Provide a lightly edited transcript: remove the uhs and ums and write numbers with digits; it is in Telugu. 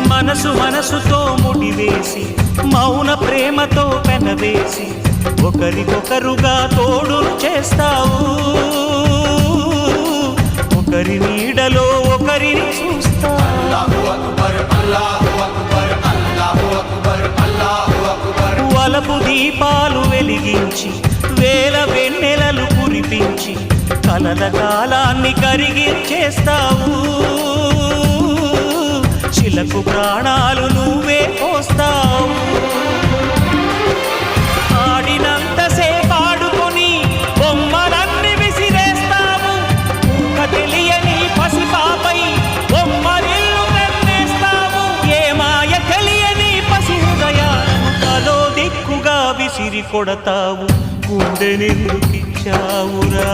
మనసు మనసుతో ముడివేసి మౌన ప్రేమతో పెనవేసి ఒకరికొకరుగా తోడును చేస్తావు. ఒకరి నీడలో ఒకరిని చూస్తావు. వలపు దీపాలు వెలిగించి వేల వెన్నెలలు కురిపించి కలల కాలాన్ని కరిగించేస్తావు. శిలకు ప్రాణాలు నువ్వే పోస్తావు. ఆడినంతసేపు ఆడుకొని బొమ్మలన్నీ విసిరేస్తావు. ఊహ తెలియని పసిపాపై బొమ్మరిల్లు వెన్నేస్తావు. ఏ మాయ తెలియని పసి హృదయాలను తలో దిక్కుగా విసిరి కొడతావు. గుండెనెందుకిచ్చావురా?